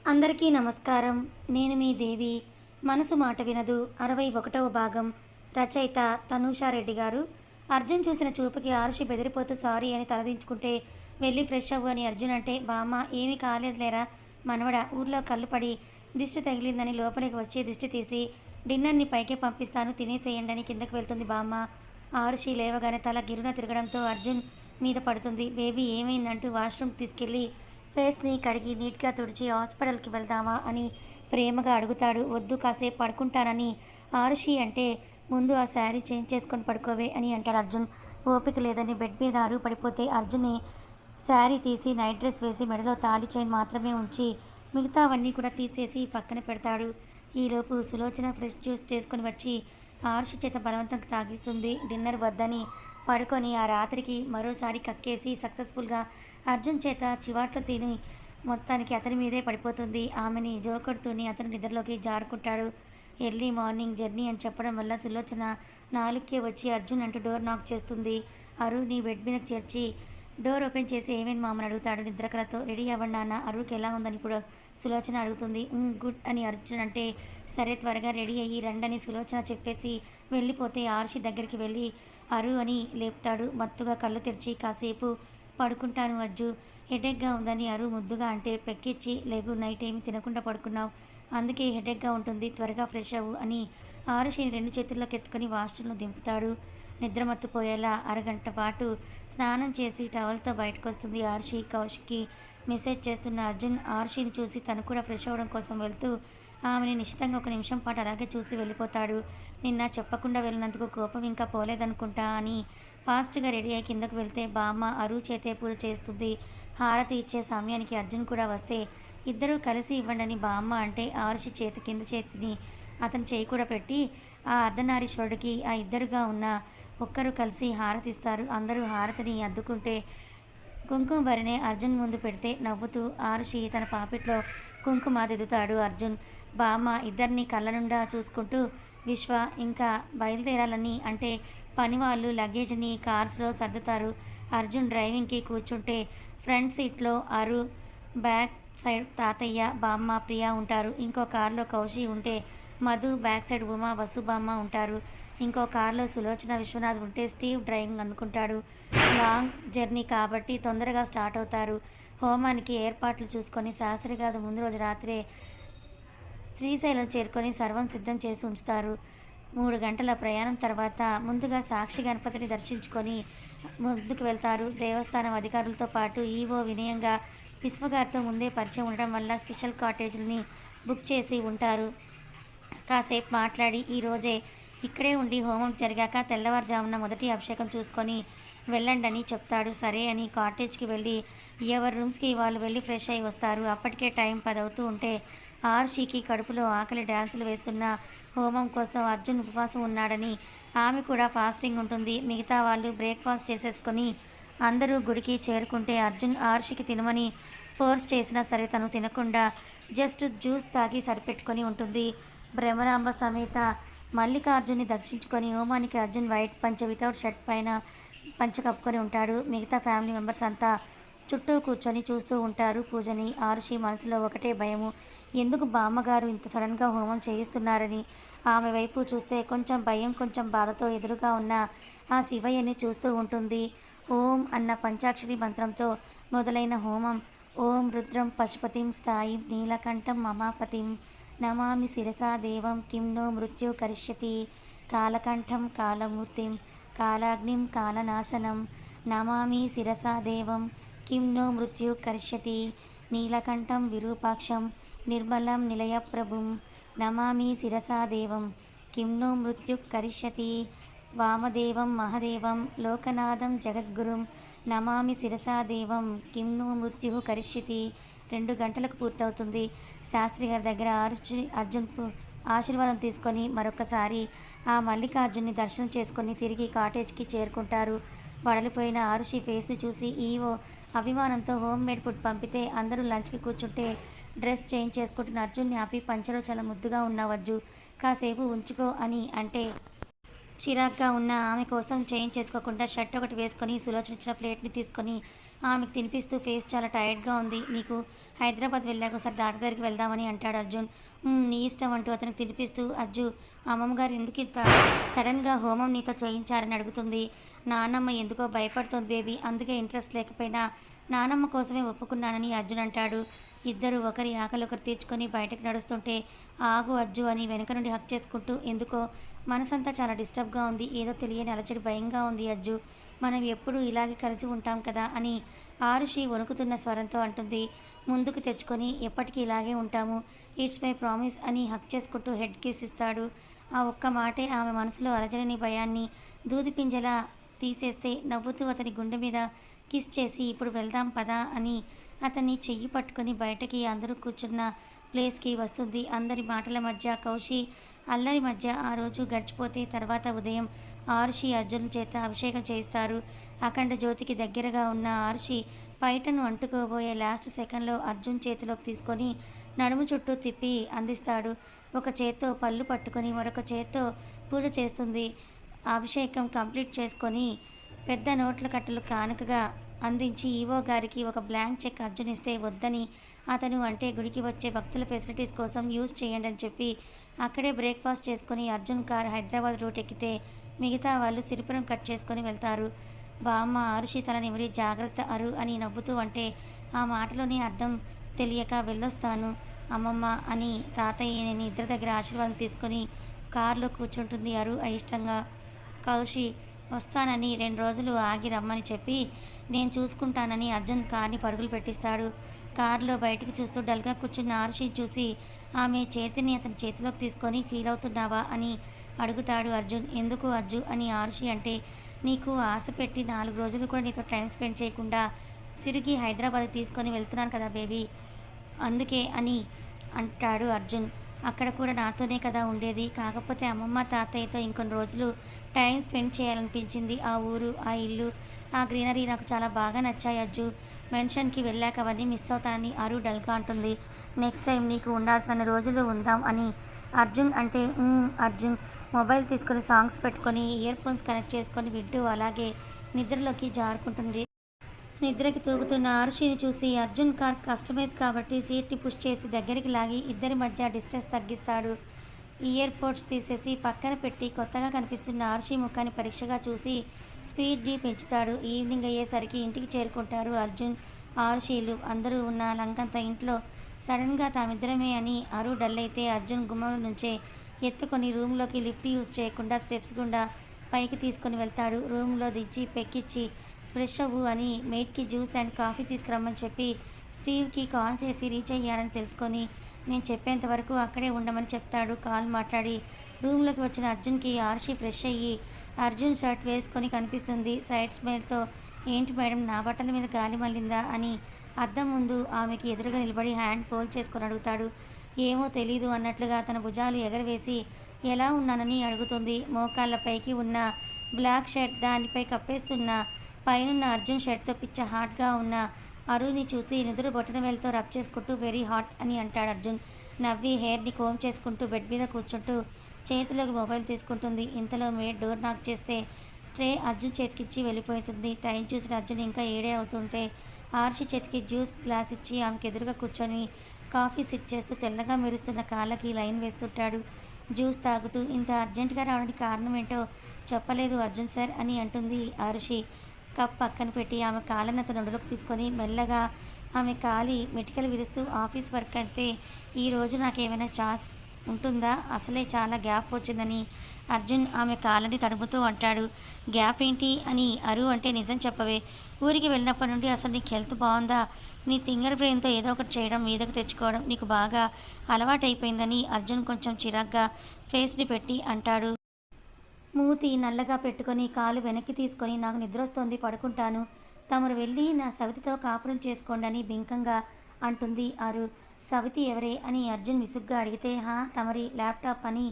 అందరికీ నమస్కారం. నేను మీ దేవి. మనసు మాట వినదు 61వ భాగం. రచయిత తనూషారెడ్డి గారు. అర్జున్ చూసిన చూపుకి ఆరుషి బెదిరిపోతూ సారీ అని తలదించుకుంటే వెళ్ళి ఫ్రెష్ అవ్వు అని అర్జున్ అంటే, బామ్మ ఏమీ కాలేదులేరా మనవడ, ఊర్లో కళ్ళు పడి దిష్టి తగిలిందని లోపలికి వచ్చి దిష్టి తీసి డిన్నర్ని పైకే పంపిస్తాను తినేసేయండి అని కిందకి వెళ్తుంది బామ్మ. ఆరుషి లేవగానే తల గిరున తిరగడంతో అర్జున్ మీద పడుతుంది. బేబీ ఏమైందంటూ వాష్రూమ్కి తీసుకెళ్ళి ఫేస్ని కడిగి నీట్గా తుడిచి హాస్పిటల్కి వెళ్దామా అని ప్రేమగా అడుగుతాడు. వద్దు, కాసేపు పడుకుంటానని ఆరుషి అంటే, ముందు ఆ శారీ చేంజ్ చేసుకొని పడుకోవే అని అంటాడు అర్జున్. ఓపిక లేదని బెడ్ మీద అరుగు పడిపోతే అర్జున్ని శారీ తీసి నైట్ డ్రెస్ వేసి మెడలో తాళి చైన్ మాత్రమే ఉంచి మిగతావన్నీ కూడా తీసేసి పక్కన పెడతాడు. ఈలోపు సులోచన ఫ్రెష్ జ్యూస్ చేసుకొని వచ్చి ఆరుషి చేత బలవంతంగా తాగిస్తుంది. డిన్నర్ వద్దని పడుకొని ఆ రాత్రికి మరోసారి కక్కేసి సక్సెస్ఫుల్గా అర్జున్ చేత చివాట్లు తిని మొత్తానికి అతని మీదే పడిపోతుంది. ఆమెని జోకొడుతూనే అతని నిద్రలోకి జారుకుంటాడు. ఎర్లీ మార్నింగ్ జర్నీ అని చెప్పడం వల్ల సులోచన 4కే వచ్చి అర్జున్ అంటూ డోర్ నాక్ చేస్తుంది. అరు నీ బెడ్ మీదకి చేర్చి డోర్ ఓపెన్ చేసి ఏమేమి మామని అడుగుతాడు నిద్రకలతో. రెడీ అవ్వండి నాన్న, అరువుకి ఎలా ఉందని ఇప్పుడు సులోచన అడుగుతుంది. గుడ్ అని అర్జున్ అంటే, సరే త్వరగా రెడీ అయ్యి రండని సులోచన చెప్పేసి వెళ్ళిపోతే ఆరుషి దగ్గరికి వెళ్ళి అరు అని లేపుతాడు. మత్తుగా కళ్ళు తెరిచి కాసేపు పడుకుంటాను అజ్జు, హెడేక్గా ఉందని అరు ముద్దుగా అంటే, పెక్కిచ్చి లేగు, నైట్ ఏమి తినకుండా పడుకున్నావు, అందుకే హెడేక్గా ఉంటుంది, త్వరగా ఫ్రెష్ అవ్వు అని ఆరుషిని 2 చేతుల్లోకి ఎత్తుకొని వాష్రూమ్లో దింపుతాడు. నిద్రమత్తుపోయేలా అరగంట పాటు స్నానం చేసి టవల్తో బయటకు వస్తుంది ఆరుషి. కౌశిక్కి మెసేజ్ చేస్తున్న అర్జున్ ఆరుషిని చూసి తను కూడా ఫ్రెష్ అవ్వడం కోసం వెళ్తూ ఆమెని నిశ్చితంగా 1 నిమిషం పాటు అలాగే చూసి వెళ్ళిపోతాడు. నిన్న చెప్పకుండా వెళ్ళినందుకు కోపం ఇంకా పోలేదనుకుంటా అని ఫాస్ట్గా రెడీ అయి కిందకు వెళ్తే బామ్మ అరువు చేతే పూజ చేస్తుంది. హారతి ఇచ్చే సమయానికి అర్జున్ కూడా వస్తే ఇద్దరూ కలిసి ఇవ్వండి బామ్మ అంటే, ఆరుషి చేతి కింద చేతిని అతని చేయి కూడా పెట్టి ఆ అర్ధనారీశ్వరుడికి ఆ ఇద్దరుగా ఉన్న ఒక్కరు కలిసి హారతిస్తారు. అందరూ హారతిని అద్దుకుంటే కుంకుమ భరినే అర్జున్ ముందు పెడితే నవ్వుతూ ఆరుషి తన పాపిట్లో కుంకుమ దిద్దుతాడు అర్జున్. బామ్మ ఇద్దరిని కళ్ళ నుండా చూసుకుంటూ విశ్వ ఇంకా బయలుదేరాలని అంటే పనివాళ్ళు లగేజ్ని కార్స్లో సర్దుతారు. అర్జున్ డ్రైవింగ్కి కూర్చుంటే ఫ్రంట్ సీట్లో అరు, బ్యాక్ సైడ్ తాతయ్య, బామ్మ, ప్రియా ఉంటారు. ఇంకో కారులో కౌశి ఉంటే మధు, బ్యాక్ సైడ్ ఉమా, వసు, బామ్మ ఉంటారు. ఇంకో కారులో సులోచన, విశ్వనాథ్ ఉంటే స్టీవ్ డ్రైవింగ్ అందుకుంటాడు. లాంగ్ జర్నీ కాబట్టి తొందరగా స్టార్ట్ అవుతారు. హోమానికి ఏర్పాట్లు చూసుకొని శాస్త్రి గారు ముందు రోజు రాత్రే శ్రీశైలం చేరుకొని సర్వం సిద్ధం చేసి ఉంచుతారు. 3 గంటల ప్రయాణం తర్వాత ముందుగా సాక్షి గణపతిని దర్శించుకొని ముందుకు వెళ్తారు. దేవస్థానం అధికారులతో పాటు ఈవో వినయంగా విశ్వగారితో ముందే పరిచయం ఉండడం వల్ల స్పెషల్ కాటేజీలని బుక్ చేసి ఉంటారు. కాసేపు మాట్లాడి ఈరోజే ఇక్కడే ఉండి హోమం జరిగాక తెల్లవారుజామున మొదటి అభిషేకం చూసుకొని వెళ్ళండి చెప్తాడు. సరే అని కాటేజ్కి వెళ్ళి ఎవరి రూమ్స్కి వాళ్ళు వెళ్ళి ఫ్రెష్ అయి వస్తారు. అప్పటికే టైం 10 అవుతూ ఉంటే ఆరుషికి కడుపులో ఆకలి డ్యాన్సులు వేస్తున్న హోమం కోసం అర్జున్ ఉపవాసం ఉన్నాడని ఆమె కూడా ఫాస్టింగ్ ఉంటుంది. మిగతా వాళ్ళు బ్రేక్ఫాస్ట్ చేసేసుకొని అందరూ గుడికి చేరుకుంటే అర్జున్ ఆరుషికి తినమని ఫోర్స్ చేసినా సరే తను తినకుండా జస్ట్ జ్యూస్ తాగి సరిపెట్టుకొని ఉంటుంది. భ్రమరాంబ సమేత మల్లికార్జున్ని దర్శించుకొని హోమానికి అర్జున్ వైట్ పంచ వితౌట్ షర్ట్ పైన పంచ కప్పుకొని ఉంటాడు. మిగతా ఫ్యామిలీ మెంబర్స్ అంతా చుట్టూ కూర్చొని చూస్తూ ఉంటారు పూజని. ఆరుషి మనసులో ఒకటే భయము, ఎందుకు బామ్మగారు ఇంత సడన్గా హోమం చేయిస్తున్నారని. ఆమె వైపు చూస్తే కొంచెం భయం కొంచెం బాధతో ఎదురుగా ఉన్న ఆ శివయ్యని చూస్తూ ఉంటుంది. ఓం అన్న పంచాక్షరి మంత్రంతో మొదలైన హోమం ఓం రుద్రం పశుపతిం స్థాయిం నీలకంఠం మమాపతిం నమామి శిరసా దేవం కిం నో మృత్యు కరిష్యతి కాలకంఠం కాలమూర్తిం కాలాగ్నిం కాలనాశనం నమామి శిరసా దేవం కిం నో మృత్యు కరిష్యతి నీలకంఠం విరూపాక్షం నిర్మలం నిలయప్రభుం నమామి శిరసా దేవం కిం నో మృత్యు కరిష్యతి వామదేవం మహదేవం లోకనాథం జగద్గురుం నమామి శిరసా దేవం కిం నో మృత్యు కరిష్యతి. 2 గంటలకు పూర్తవుతుంది. శాస్త్రి గారి దగ్గర అర్జున్కు ఆశీర్వాదం తీసుకొని మరొకసారి ఆ మల్లికార్జున్ని దర్శనం చేసుకొని తిరిగి కాటేజ్కి చేరుకుంటారు. వడలిపోయిన ఆరుషి ఫేస్ని చూసి ఈవో అభిమానంతో హోమ్ మేడ్ ఫుడ్ పంపితే అందరూ లంచ్కి కూర్చుంటే డ్రెస్ చేంజ్ చేసుకుంటున్న అర్జున్ని ఆపి, పంచలో చాలా ముద్దుగా ఉన్నావజ్జు, కాసేపు ఉంచుకో అని అంటే చిరాగ్గా ఉన్న ఆమె కోసం చేంజ్ చేసుకోకుండా షర్ట్ ఒకటి వేసుకొని సులోచన ఇచ్చిన ప్లేట్ని తీసుకొని ఆమెకు తినిపిస్తూ ఫేస్ చాలా టైర్డ్గా ఉంది. నీకు హైదరాబాద్ వెళ్ళాక ఒకసారి డాక్టర్ దగ్గరికి వెళ్దామని అంటాడు అర్జున్. నీ ఇష్టం అంటూ అతనికి తినిపిస్తూ అజ్జు అమ్మమ్మ గారు ఎందుకు ఇంత సడన్గా హోమం నీతో చేయించారని అడుగుతుంది. నానమ్మ ఎందుకో భయపడుతుంది బేబీ, అందుకే ఇంట్రెస్ట్ లేకపోయినా నానమ్మ కోసమే ఒప్పుకున్నానని అర్జున్ అంటాడు. ఇద్దరు ఒకరి ఆకలి ఒకరు తీర్చుకొని బయటకు నడుస్తుంటే ఆగు అజ్జు అని వెనక నుండి హక్ చేసుకుంటూ ఎందుకో మనసంతా చాలా డిస్టర్బ్గా ఉంది, ఏదో తెలియని అలజడి భయంగా ఉంది అజ్జు, మనం ఎప్పుడు ఇలాగే కలిసి ఉంటాం కదా అని ఆరుషి వణుకుతున్న స్వరంతో అంటుంది. ముందుకు తెచ్చుకొని ఎప్పటికీ ఇలాగే ఉంటాము, ఇట్స్ మై ప్రామిస్ అని హక్ చేసుకుంటూ హెడ్ కిస్ ఇస్తాడు. ఆ ఒక్క మాటే ఆమె మనసులో అలజడిని భయాన్ని దూదిపింజలా తీసేస్తే నవ్వుతూ అతని గుండె మీద కిస్ చేసి ఇప్పుడు వెళ్దాం పదా అని అతన్ని చెయ్యి పట్టుకొని బయటకి అందరూ కూర్చున్న ప్లేస్కి వస్తుంది. అందరి మాటల మధ్య కౌశి అల్లరి మధ్య ఆ రోజు గడిచిపోతే తర్వాత ఉదయం ఆరుషి అర్జున్ చేత అభిషేకం చేయిస్తారు. అఖండ జ్యోతికి దగ్గరగా ఉన్న ఆరుషి పైటను అంటుకోబోయే లాస్ట్ సెకండ్లో అర్జున్ చేతిలోకి తీసుకొని నడుము చుట్టూ తిప్పి అందిస్తాడు. ఒక చేత్తో పళ్ళు పట్టుకొని మరొక చేత్తో పూజ చేస్తుంది. అభిషేకం కంప్లీట్ చేసుకొని పెద్ద నోట్ల కట్టలు కానుకగా అందించి ఈవో గారికి ఒక బ్లాంక్ చెక్ అర్జున్ ఇస్తే వద్దని అతను అంటే గుడికి వచ్చే భక్తుల ఫెసిలిటీస్ కోసం యూజ్ చేయండి అని చెప్పి అక్కడే బ్రేక్ఫాస్ట్ చేసుకొని అర్జున్ కార్ హైదరాబాద్ రూట్ ఎక్కితే మిగతా వాళ్ళు సిరిపురం కట్ చేసుకొని వెళ్తారు. బామ్మ ఆరుషి తల నిమిరి జాగ్రత్త అరు అని నవ్వుతూ అంటే ఆ మాటలోని అర్థం తెలియక వెళ్ళొస్తాను అమ్మమ్మ అని తాతయ్యని ఇద్దరి దగ్గర ఆశీర్వాదం తీసుకొని కారులో కూర్చుంటుంది అరు అయిష్టంగా. కౌశి వస్తానని 2 రోజులు ఆగి రమ్మని చెప్పి నేను చూసుకుంటానని అర్జున్ కార్ని పరుగులు పెట్టిస్తాడు. కారులో బయటికి చూస్తూ డల్గా కూర్చున్న ఆరుషిని చూసి ఆమె చేతిని అతని చేతిలోకి తీసుకొని ఫీల్ అవుతున్నావా అని అడుగుతాడు అర్జున్. ఎందుకు అజ్జు అని ఆరుషి అంటే నీకు ఆశ పెట్టి 4 రోజులు కూడా నీతో టైం స్పెండ్ చేయకుండా తిరిగి హైదరాబాద్కి తీసుకొని వెళ్తున్నాను కదా బేబీ, అందుకే అని అంటాడు అర్జున్. అక్కడ కూడా నాతోనే కదా ఉండేది, కాకపోతే అమ్మమ్మ తాతయ్యతో ఇంకొన్ని రోజులు టైం స్పెండ్ చేయాలనిపించింది. ఆ ఊరు, ఆ ఇల్లు, ఆ గ్రీనరీ నాకు చాలా బాగా నచ్చాయి అజ్జు. మెన్షన్కి వెళ్ళాక అవన్నీ మిస్ అవుతానని అరు డల్గా అంటుంది. నెక్స్ట్ టైం నీకు ఉండాల్సిన రోజులు ఉందాం అని అర్జున్ అంటే అర్జున్ మొబైల్ తీసుకొని సాంగ్స్ పెట్టుకొని ఇయర్ ఫోన్స్ కనెక్ట్ చేసుకొని వింటూ అలాగే నిద్రలోకి జారుకుంటుంది. నిద్రకి తూగుతున్న ఆరుషిని చూసి అర్జున్ కార్ కస్టమైజ్ కాబట్టి సీట్ని పుష్ చేసి దగ్గరికి లాగి ఇద్దరి మధ్య డిస్టెన్స్ తగ్గిస్తాడు. ఇయర్ పోడ్స్ తీసేసి పక్కన పెట్టి కొత్తగా కనిపిస్తున్న ఆరుషి ముఖాన్ని పరీక్షగా చూసి స్పీడ్ని పెంచుతాడు. ఈవినింగ్ అయ్యేసరికి ఇంటికి చేరుకుంటారు అర్జున్ ఆరుషిలు. అందరూ ఉన్న లంకంత ఇంట్లో సడన్గా తామిద్దరమే అని అరు డల్ అయితే అర్జున్ గుమ్మం నుంచే ఎత్తుకొని రూమ్లోకి లిఫ్ట్ యూజ్ చేయకుండా స్టెప్స్ గుండా పైకి తీసుకొని వెళ్తాడు. రూమ్లో దించి పెక్కిచ్చి ఫ్రెష్ అవ్వు అని మెయిట్కి జ్యూస్ అండ్ కాఫీ తీసుకురమ్మని చెప్పి స్టీవ్కి కాల్ చేసి రీచ్ అయ్యారని తెలుసుకొని నేను చెప్పేంత వరకు అక్కడే ఉండమని చెప్తాడు. కాల్ మాట్లాడి రూమ్లోకి వచ్చిన అర్జున్కి ఆరుషి ఫ్రెష్ అయ్యి అర్జున్ షర్ట్ వేసుకొని కనిపిస్తుంది. సైడ్ స్మైల్తో ఏంటి మేడం నా బట్టల మీద గాలి మళ్ళిందా అని అద్దం ముందు ఆమెకి ఎదురుగా నిలబడి హ్యాండ్ ఫోల్డ్ చేసుకొని అడుగుతాడు. ఏమో తెలీదు అన్నట్లుగా తన భుజాలు ఎగరవేసి ఎలా ఉన్నానని అడుగుతుంది. మోకాళ్ళపైకి ఉన్న బ్లాక్ షర్ట్ దానిపై కప్పేస్తున్న పైనున్న అర్జున్ షర్ట్తో పిచ్చ హాట్గా ఉన్న అరుణ్ని చూసి నిదురు బొట్టన వేలతో రబ్ చేసుకుంటూ వెరీ హాట్ అని అంటాడు అర్జున్. నవ్వి హెయిర్ని కోమ్ చేసుకుంటూ బెడ్ మీద కూర్చుంటూ చేతిలోకి మొబైల్ తీసుకుంటుంది. ఇంతలో మేడ్ డోర్ నాక్ చేస్తే ట్రే అర్జున్ చేతికిచ్చి వెళ్ళిపోతుంది. టైం చూసిన అర్జున్ ఇంకా 7 అవుతుంటే ఆర్షి చేతికి జ్యూస్ గ్లాస్ ఇచ్చి ఆమెకు ఎదురుగా కూర్చొని కాఫీ సిప్ చేస్తూ తెల్లగా మెరుస్తున్న కాళ్ళకి లైన్ వేస్తుంటాడు. జ్యూస్ తాగుతూ ఇంత అర్జెంటుగా రావడానికి కారణం ఏంటో చెప్పలేదు అర్జున్ సార్ అని అంటుంది ఆరుషి. కప్ పక్కన పెట్టి ఆమె కాళ్ళని అతను నడులోకి తీసుకొని మెల్లగా ఆమె కాలి మెటికలు విరుస్తూ ఆఫీస్ వర్క్ అయితే ఈరోజు నాకేమైనా ఛాన్స్ ఉంటుందా, అసలే చాలా గ్యాప్ వచ్చిందని అర్జున్ ఆమె కాళ్ళని తడుపుతూ అంటాడు. గ్యాప్ ఏంటి అని అరు అంటే నిజం చెప్పవే, ఊరికి వెళ్ళినప్పటి నుండి అసలు నీకు హెల్త్ బాగుందా, నీ ఫింగర్ బ్రెయిన్తో ఏదో ఒకటి చేయడం మీదకు తెచ్చుకోవడం నీకు బాగా అలవాటైపోయిందని అర్జున్ కొంచెం చిరాగ్గా ఫేస్ని పెట్టి అంటాడు. మూతి నల్లగా పెట్టుకొని కాలు వెనక్కి తీసుకొని నాకు నిద్రొస్తోంది పడుకుంటాను, తమరు వెళ్ళి నా సవితితో కాపురం చేసుకోండి అని బింకంగా అంటుంది అరు. సవితి ఎవరే అని అర్జున్ విసుగ్గా అడిగితే తమరి ల్యాప్టాప్ అని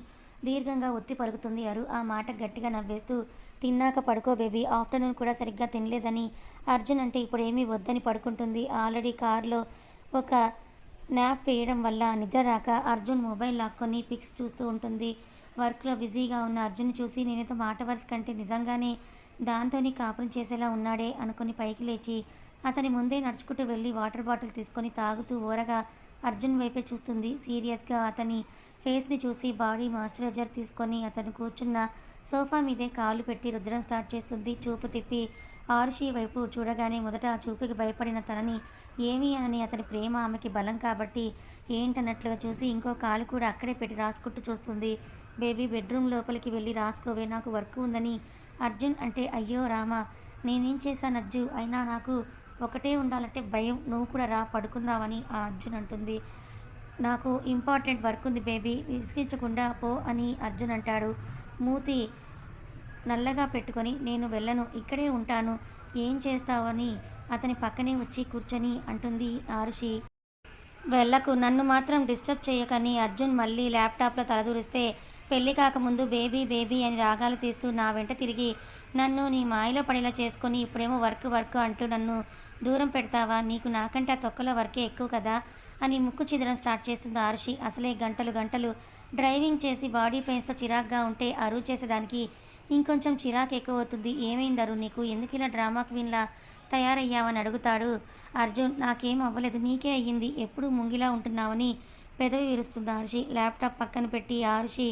దీర్ఘంగా ఒత్తి పలుకుతుంది అరు. ఆ మాట గట్టిగా నవ్వేస్తూ తిన్నాక పడుకో బేబీ, ఆఫ్టర్నూన్ కూడా సరిగ్గా తినలేదని అర్జున్ అంటే ఇప్పుడు ఏమీ వద్దని పడుకుంటుంది. ఆల్రెడీ కారులో ఒక న్యాప్ వేయడం వల్ల నిద్ర రాక అర్జున్ మొబైల్ లాక్కొని పిక్స్ చూస్తూ ఉంటుంది. వర్క్లో బిజీగా ఉన్న అర్జున్ చూసి నేనేదో మాట వరుస కంటే నిజంగానే దాంతోని కాపురం చేసేలా ఉన్నాడే అనుకుని పైకి లేచి అతని ముందే నడుచుకుంటూ వెళ్ళి వాటర్ బాటిల్ తీసుకొని తాగుతూ ఓరగా అర్జున్ వైపే చూస్తుంది. సీరియస్గా అతని ఫేస్ని చూసి బాడీ మాయిశ్చరైజర్ తీసుకొని అతను కూర్చున్న సోఫా మీదే కాలు పెట్టి రుద్దడం స్టార్ట్ చేస్తుంది. చూపు తిప్పి ఆరుషి వైపు చూడగానే మొదట ఆ చూపుకి భయపడిన తనని ఏమీ అనని అతని ప్రేమ ఆమెకి బలం కాబట్టి ఏంటన్నట్లుగా చూసి ఇంకో కాలు కూడా అక్కడే పెట్టి రాసుకుంటూ చూస్తుంది. బేబీ బెడ్రూమ్ లోపలికి వెళ్ళి రాసుకోవే, నాకు వర్క్ ఉందని అర్జున్ అంటే అయ్యో రామా, నేనేం చేశాను అజ్జు, అయినా నాకు ఒకటే ఉండాలంటే భయం, నువ్వు కూడా రా పడుకుందామని ఆ అర్జున్ అంటుంది. నాకు ఇంపార్టెంట్ వర్క్ ఉంది బేబీ, విసిగించకుండా పో అని అర్జున్ అంటాడు. మూతి నల్లగా పెట్టుకొని నేను వెళ్ళను, ఇక్కడే ఉంటాను, ఏం చేస్తావని అతని పక్కనే వచ్చి కూర్చొని అంటుంది ఆరుషి. వెళ్ళకు, నన్ను మాత్రం డిస్టర్బ్ చేయకని అర్జున్ మళ్ళీ ల్యాప్టాప్లో తలదూరిస్తే పెళ్ళి కాకముందు బేబీ బేబీ అని రాగాలు తీస్తూ నా వెంట తిరిగి నన్ను నీ మాయలో పడేలా చేసుకొని ఇప్పుడేమో వర్క్ వర్క్ అంటూ నన్ను దూరం పెడతావా, నీకు నాకంటే ఆ తొక్కలో వర్కే ఎక్కువ కదా అని ముక్కు చిదడం స్టార్ట్ చేస్తుంది ఆరుషి. అసలే గంటలు గంటలు డ్రైవింగ్ చేసి బాడీ పెయిన్స్తో చిరాగ్గా ఉంటే అరువు చేసేదానికి ఇంకొంచెం చిరాకు ఎక్కువ అవుతుంది. ఏమైంది అరు, నీకు ఎందుకు ఇలా డ్రామా క్వీన్లా తయారయ్యావని అడుగుతాడు అర్జున్. నాకేం అవ్వలేదు, నీకే అయ్యింది, ఎప్పుడు ముంగిలా ఉంటున్నావని పెదవి విరుస్తుంది ఆరుషి. ల్యాప్టాప్ పక్కన పెట్టి ఆరుషి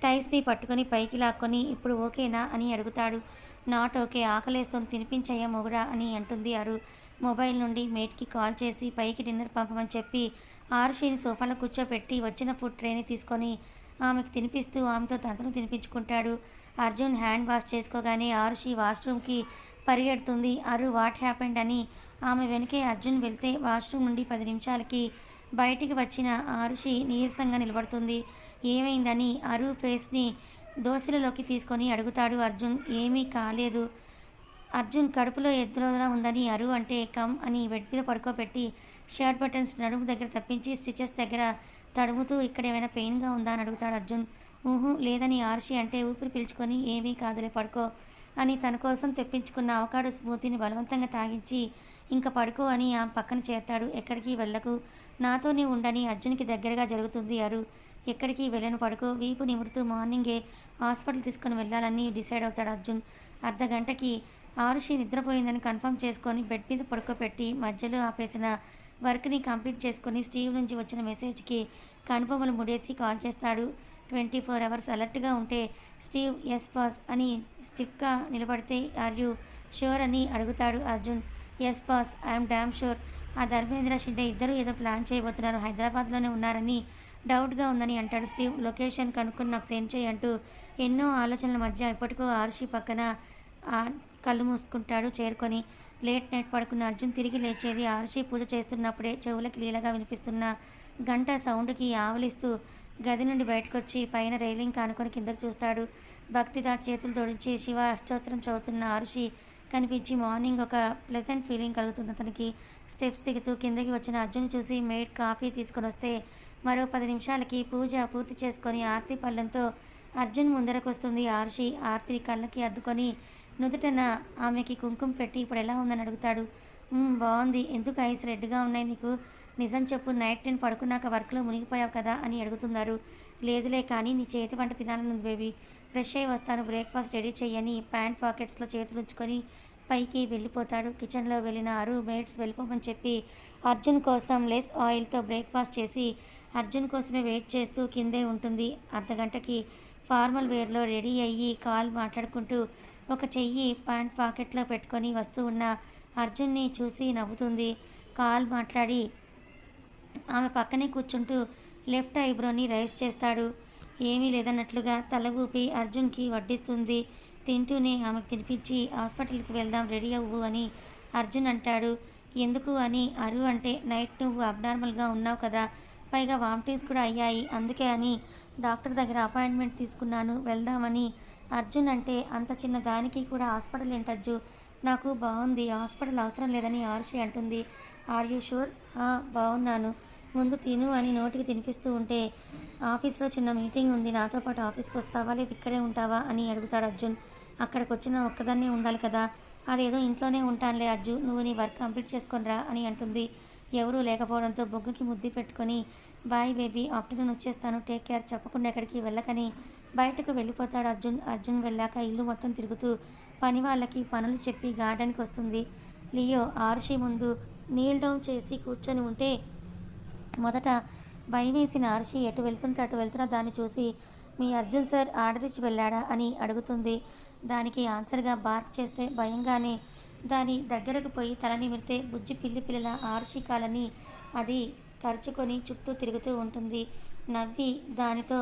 థైస్ని పట్టుకొని పైకి లాక్కొని ఇప్పుడు ఓకేనా అని అడుగుతాడు. నాట్ ఓకే, ఆకలేస్తుంది, తినిపించయ్యా మొగుడా అని అంటుంది అరు. మొబైల్ నుండి మేట్కి కాల్ చేసి పైకి డిన్నర్ పంపమని చెప్పి ఆరుషిని సోఫాలో కూర్చోపెట్టి వచ్చిన ఫుడ్ ట్రేని తీసుకొని ఆమెకు తినిపిస్తూ ఆమెతో తనను తినిపించుకుంటాడు. అర్జున్ హ్యాండ్ వాష్ చేసుకోగానే ఆరుషి వాష్రూమ్కి పరిగెడుతుంది. అరు వాట్ హ్యాపెండ్ అని ఆమె వెనుకే అర్జున్ వెళ్తే వాష్రూమ్ నుండి 10 నిమిషాలకి బయటికి వచ్చిన ఆరుషి నీరసంగా నిలబడుతుంది. ఏమైందని అరు ఫేస్ని దోశలలోకి తీసుకొని అడుగుతాడు అర్జున్. ఏమీ కాలేదు, అర్జున్ కడుపులో ఎద్దులోలా ఉందని అరు అంటే కమ్ అని బెడ్ మీద పడుకోబెట్టి షర్ట్ బటన్స్ నడుము దగ్గర తప్పించి స్టిచెస్ దగ్గర తడుముతూ ఇక్కడ ఏమైనా పెయిన్గా ఉందా అని అడుగుతాడు అర్జున్. ఊహు లేదని ఆరుషి అంటే ఊపిరి పీల్చుకొని ఏమీ కాదులే పడుకో అని తన కోసం తెప్పించుకున్న అవకాడో స్మూతీని బలవంతంగా తాగించి ఇంకా పడుకో అని ఆమె పక్కన చేస్తాడు. ఎక్కడికి వెళ్ళకు, నాతోనే ఉండని అర్జున్కి దగ్గరగా జరుగుతుంది అరు. ఎక్కడికి వెళ్ళను, పడుకో, వీపు నిమురుతూ మార్నింగే హాస్పిటల్ తీసుకొని వెళ్ళాలని డిసైడ్ అవుతాడు అర్జున్. అర్ధగంటకి ఆరుషి నిద్రపోయిందని కన్ఫర్మ్ చేసుకొని బెడ్ మీద పడుకోబెట్టి మధ్యలో ఆపేసిన వర్క్ని కంప్లీట్ చేసుకొని స్టీవ్ నుంచి వచ్చిన మెసేజ్కి కనుబొమ్మలు ముడేసి కాల్ చేస్తాడు. 24 అవర్స్ అలర్ట్గా ఉంటే స్టీవ్ ఎస్ బాస్ అని స్టిఫ్గా నిలబడితే ఆర్ యూ షూర్ అని అడుగుతాడు Arjun. Yes boss, I'm damn sure. ఆ ధర్మేంద్ర షిండే ఇద్దరు ఏదో ప్లాన్ చేయబోతున్నారు, హైదరాబాద్లోనే ఉన్నారని డౌట్గా ఉందని అంటాడు స్టీవ్. లొకేషన్ కనుక్కొని నాకు సెండ్ చేయి అంటూ ఎన్నో ఆలోచనల మధ్య ఇప్పటికో ఆరుషి పక్కన కళ్ళు మూసుకుంటాడు చేరుకొని. లేట్ నైట్ పడుకున్న అర్జున్ తిరిగి లేచేది ఆరుషి పూజ చేస్తున్నప్పుడే. చెవులకి లీలగా వినిపిస్తున్న గంట సౌండ్కి ఆవలిస్తూ గది నుండి బయటకొచ్చి పైన రైలింగ్ కానుకొని కిందకు చూస్తాడు. భక్తిదా చేతులు తోడించి శివ అష్టోత్తరం చదువుతున్న ఆరుషి కనిపించి మార్నింగ్ ఒక ప్లెజెంట్ ఫీలింగ్ కలుగుతుంది అతనికి. స్టెప్స్ దిగుతూ కిందకి వచ్చిన అర్జున్ చూసి మేడ్ కాఫీ తీసుకొని వస్తే మరో 10 నిమిషాలకి పూజ పూర్తి చేసుకొని ఆర్తి పళ్ళంతో అర్జున్ ముందరకు వస్తుంది ఆరుషి. ఆర్తి కళ్ళకి అద్దుకొని నుదుటన ఆమెకి కుంకుమ పెట్టి ఇప్పుడు ఎలా ఉందని అడుగుతాడు. బాగుంది, ఎందుకు ఐస్ రెడ్గా ఉన్నాయి నీకు, నిజం చెప్పు, నైట్ నేను పడుకున్నాక వర్క్లో మునిగిపోయావు కదా అని అడుగుతున్నారు. లేదులే, కానీ నీ చేతి వంట తినాలని బేబీ, ఫ్రెష్ అయ్యి వస్తాను, బ్రేక్ఫాస్ట్ రెడీ చెయ్యని ప్యాంట్ పాకెట్స్లో చేతులు ఉంచుకొని పైకి వెళ్ళిపోతాడు. కిచెన్లో వెళ్ళిన అరు మేట్స్ వెళ్ళిపోమని చెప్పి అర్జున్ కోసం లెస్ ఆయిల్తో బ్రేక్ఫాస్ట్ చేసి అర్జున్ కోసమే వెయిట్ చేస్తూ కిందే ఉంటుంది. అర్ధగంటకి ఫార్మల్ వేర్లో రెడీ అయ్యి కాల్ మాట్లాడుకుంటూ ఒక చెయ్యి ప్యాంట్ పాకెట్లో పెట్టుకొని వస్తూ ఉన్న అర్జున్ని చూసి నవ్వుతుంది. కాల్ మాట్లాడి ఆమె పక్కనే కూర్చుంటూ లెఫ్ట్ ఐబ్రోని రైస్ చేస్తాడు. ఏమీ లేదన్నట్లుగా తల ఊపి అర్జున్కి వడ్డిస్తుంది. తింటూనే ఆమెకు తినిపించి హాస్పిటల్కి వెళ్దాం, రెడీ అవ్వు అని అర్జున్ అంటాడు. ఎందుకు అని అరు అంటే నైట్ నువ్వు అబ్నార్మల్గా ఉన్నావు కదా, పైగా వామిటింగ్స్ కూడా అయ్యాయి, అందుకే అని డాక్టర్ దగ్గర అపాయింట్మెంట్ తీసుకున్నాను, వెళ్దామని అర్జున్ అంటే అంత చిన్న దానికి కూడా హాస్పిటల్ ఏంటజ్జు, నాకు బాగుంది, హాస్పిటల్ అవసరం లేదని ఆరుషి అంటుంది. Are you sure? బాగున్నాను, ముందు తిను అని నోటికి తినిపిస్తూ ఉంటే ఆఫీస్లో చిన్న మీటింగ్ ఉంది, నాతో పాటు ఆఫీస్కి వస్తావా లేదా ఇక్కడే ఉంటావా అని అడుగుతాడు అర్జున్. అక్కడికి వచ్చిన ఒక్కదాన్నే ఉండాలి కదా, అదేదో ఇంట్లోనే ఉంటానులే అర్జు, నువ్వు నీ వర్క్ కంప్లీట్ చేసుకొనిరా అని అంటుంది. ఎవరూ లేకపోవడంతో బొగ్గుకి ముద్దు పెట్టుకొని బాయ్ బేబీ, ఆఫ్టర్నూన్ వచ్చేస్తాను, టేక్ కేర్, చెప్పకుండా ఎక్కడికి వెళ్ళకని బయటకు వెళ్ళిపోతాడు అర్జున్. అర్జున్ వెళ్ళాక ఇల్లు మొత్తం తిరుగుతూ పని వాళ్ళకి పనులు చెప్పి గార్డెన్కి వస్తుంది. లియో ఆరుషి ముందు నీల్ డౌన్ చేసి కూర్చొని ఉంటే మొదట భయమేసిన ఆరుషి ఎటు వెళ్తుంటే అటు వెళ్తున్న దాన్ని చూసి మీ అర్జున్ సార్ ఆర్డర్ ఇచ్చి వెళ్ళాడా అని అడుగుతుంది. దానికి ఆన్సర్గా బార్క్ చేస్తే భయంగానే దాని దగ్గరకు పోయి తల నిమిరితే బుజ్జి పిల్లి పిల్లల ఆరుషి కాలని అది కరుచుకొని చుట్టూ తిరుగుతూ ఉంటుంది. నవ్వి దానితో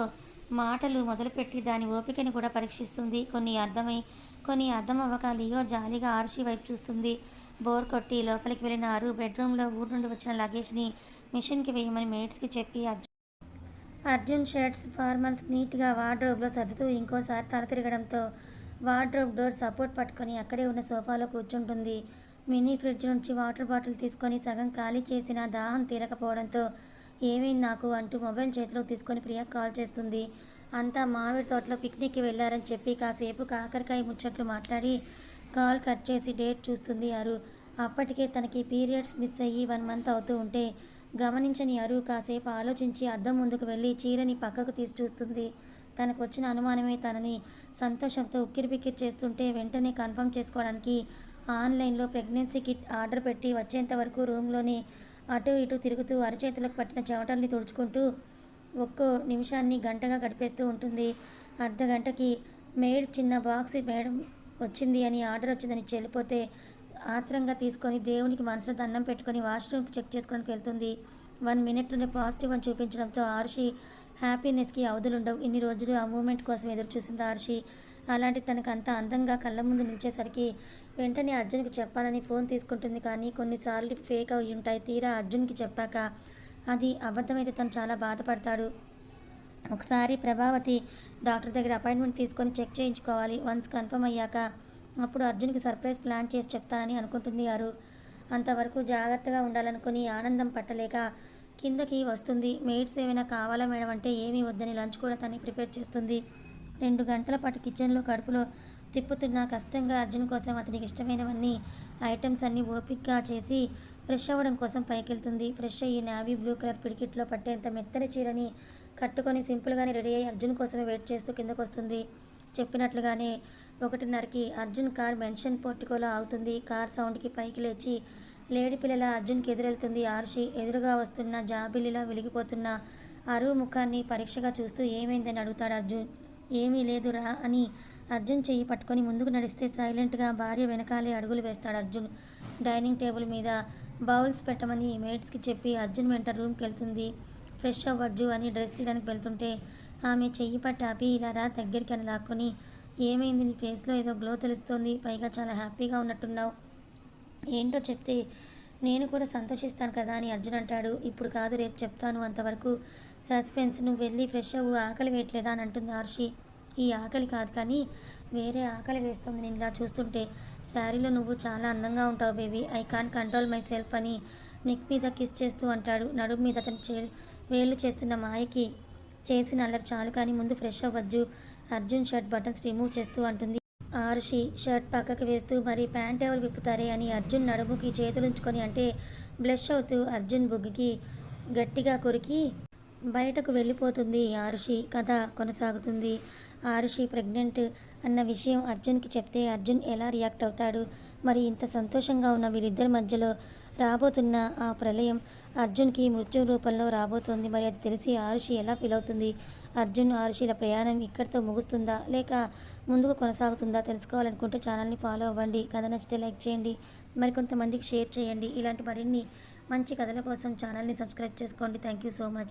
మాటలు మొదలుపెట్టి దాని ఓపికని కూడా పరీక్షిస్తుంది. కొన్ని అర్థం అవ్వక లియో జాలీగా ఆరుషి వైపు చూస్తుంది. బోర్ కొట్టి లోపలికి వెళ్ళిన ఆరు బెడ్రూమ్లో ఊరు నుండి వచ్చిన లగేజ్ని మిషన్కి వేయమని మేట్స్కి చెప్పి అర్జున్ షర్ట్స్ ఫార్మల్స్ నీట్గా వార్డ్రోబ్లో సర్దుతూ ఇంకోసారి తల తిరగడంతో వార్డ్రోబ్ డోర్ సపోర్ట్ పట్టుకొని అక్కడే ఉన్న సోఫాలో కూర్చుంటుంది. మినీ ఫ్రిడ్జ్ నుంచి వాటర్ బాటిల్ తీసుకొని సగం ఖాళీ చేసిన దాహం తీరకపోవడంతో ఏమైంది నాకు అంటూ మొబైల్ చేతిలో తీసుకొని ప్రియా కాల్ చేస్తుంది. అంతా మామిడి తోటలో పిక్నిక్కి వెళ్ళారని చెప్పి కాసేపు కాకరకాయ ముచ్చట్లు మాట్లాడి కాల్ కట్ చేసి డేట్ చూస్తుంది అరు. అప్పటికే తనకి పీరియడ్స్ మిస్ అయ్యి 1 మంత్ అవుతూ ఉంటే గమనించని అరు కాసేపు ఆలోచించి అద్దం ముందుకు వెళ్ళి చీరని పక్కకు తీసి చూస్తుంది. తనకు వచ్చిన అనుమానమే తనని సంతోషంతో ఉక్కిరిబిక్కిరి చేస్తుంటే వెంటనే కన్ఫర్మ్ చేసుకోవడానికి ఆన్లైన్లో ప్రెగ్నెన్సీ కిట్ ఆర్డర్ పెట్టి వచ్చేంత వరకు రూమ్లోనే అటు ఇటు తిరుగుతూ అరచేతులకు పట్టిన చెమటల్ని తుడుచుకుంటూ ఒక్కో నిమిషాన్ని గంటగా గడిపేస్తూ ఉంటుంది. అర్ధగంటకి మేడ్ చిన్న బాక్స్ మేడం వచ్చింది అని ఆర్డర్ వచ్చిందని చెల్లిపోతే ఆత్రంగా తీసుకొని దేవునికి మనసులో దండం పెట్టుకొని వాష్రూమ్కి చెక్ చేసుకోవడానికి వెళ్తుంది. 1 మినిట్లోనే పాజిటివ్ అని చూపించడంతో ఆరుషి హ్యాపీనెస్కి అవధులుండవు. ఇన్ని రోజులు ఆ మూమెంట్ కోసం ఎదురు చూసింది ఆరుషి. అలాంటి తనకు అంత అందంగా కళ్ళ ముందు నిలిచేసరికి వెంటనే అర్జున్కి చెప్పాలని ఫోన్ తీసుకుంటుంది. కానీ కొన్నిసార్లు ఫేక్ అయి ఉంటాయి. తీరా అర్జున్కి చెప్పాక అది అబద్ధమైతే తను చాలా బాధపడతాడు. ఒకసారి ప్రభావతి డాక్టర్ దగ్గర అపాయింట్మెంట్ తీసుకొని చెక్ చేయించుకోవాలి. వన్స్ కన్ఫర్మ్ అయ్యాక అప్పుడు అర్జున్కి సర్ప్రైజ్ ప్లాన్ చేసి చెప్తానని అనుకుంటుంది అరు. అంతవరకు జాగ్రత్తగా ఉండాలనుకుని ఆనందం పట్టలేక కిందకి వస్తుంది. మెయిడ్స్ ఏమైనా కావాలా మేడం అంటే ఏమీ వద్దని లంచ్ కూడా తనే ప్రిపేర్ చేస్తుంది. 2 గంటల పాటు కిచెన్లో కడుపులో తిప్పుతున్న కష్టంగా అర్జున్ కోసం అతనికి ఇష్టమైనవన్నీ ఐటమ్స్ అన్నీ ఓపిక్గా చేసి ఫ్రెష్ అవ్వడం కోసం పైకెళ్తుంది. ఫ్రెష్ అయ్యి నావీ బ్లూ కలర్ పిడికిట్లో పట్టేంత మెత్తని చీరని కట్టుకొని సింపుల్గానే రెడీ అయ్యి అర్జున్ కోసమే వెయిట్ చేస్తూ కిందకు వస్తుంది. చెప్పినట్లుగానే 1:30కి అర్జున్ కార్ మెన్షన్ పోర్టికోలో ఆగుతుంది. కార్ సౌండ్కి పైకి లేచి లేడీ పిల్లల అర్జున్కి ఎదురెళ్తుంది ఆరుషి. ఎదురుగా వస్తున్న జాబిలిలా వెలిగిపోతున్న అరు ముఖాన్ని పరీక్షగా చూస్తూ ఏమైందని అడుగుతాడు అర్జున్. ఏమీ లేదురా అని అర్జున్ చెయ్యి పట్టుకొని ముందుకు నడిస్తే సైలెంట్గా భార్య వెనకాలే అడుగులు వేస్తాడు అర్జున్. డైనింగ్ టేబుల్ మీద బౌల్స్ పెట్టమని మేట్స్కి చెప్పి అర్జున్ వెంట రూమ్కి వెళ్తుంది. ఫ్రెష్ అవ్వజ్జు అని డ్రెస్ తీయడానికి వెళ్తుంటే ఆమె చెయ్యి పట్టి ఆపి ఇలా రా దగ్గరికి అని లాక్కొని ఏమైంది నీ ఫేస్లో ఏదో గ్లో తెలుస్తోంది, పైగా చాలా హ్యాపీగా ఉన్నట్టున్నావు, ఏంటో చెప్తే నేను కూడా సంతోషిస్తాను కదా అని అర్జున్ అంటాడు. ఇప్పుడు కాదు రేపు చెప్తాను, అంతవరకు సస్పెన్స్, నువ్వు వెళ్ళి ఫ్రెష్ అవ్వు, ఆకలి వేయట్లేదా అని అంటుంది ఆర్షి. ఈ ఆకలి కాదు కానీ వేరే ఆకలి వేస్తుంది నేను ఇలా చూస్తుంటే. శారీలో నువ్వు చాలా అందంగా ఉంటావు baby, I can't control my self అని నెక్ మీద కిస్ చేస్తూ అంటాడు. నడుము మీద అతను వేళ్ళు చేస్తున్న మాయకి చేసిన అల్లరి చాలు కానీ ముందు ఫ్రెష్ అవ్వద్దు. అర్జున్ షర్ట్ బటన్స్ రిమూవ్ చేస్తూ అంటుంది. ఆరుషి షర్ట్ పక్కకు వేస్తూ మరి ప్యాంట్ ఎవరు విప్పుతారే అని అర్జున్ నడుముకి చేతులుంచుకొని అంటే బ్లష్ అవుతూ అర్జున్ బుగ్గికి గట్టిగా కొరికి బయటకు వెళ్ళిపోతుంది ఆరుషి. కథ కొనసాగుతుంది. ఆరుషి ప్రెగ్నెంట్ అన్న విషయం అర్జున్కి చెప్తే అర్జున్ ఎలా రియాక్ట్ అవుతాడు? మరి ఇంత సంతోషంగా ఉన్న వీళ్ళిద్దరి మధ్యలో రాబోతున్న ఆ ప్రళయం అర్జున్కి మృత్యు రూపంలో రాబోతోంది. మరి అది తెలిసి ఆరుషి ఎలా ఫీల్ అవుతుంది? అర్జున్ ఆరుషిల ప్రయాణం ఇక్కడితో ముగుస్తుందా లేక ముందుకు కొనసాగుతుందా? తెలుసుకోవాలనుకుంటే ఛానల్ని ఫాలో అవ్వండి. కథ నచ్చితే లైక్ చేయండి, మరికొంతమందికి షేర్ చేయండి. ఇలాంటి మరిన్ని మంచి కథల కోసం ఛానల్ని సబ్స్క్రైబ్ చేసుకోండి. Thank you so much.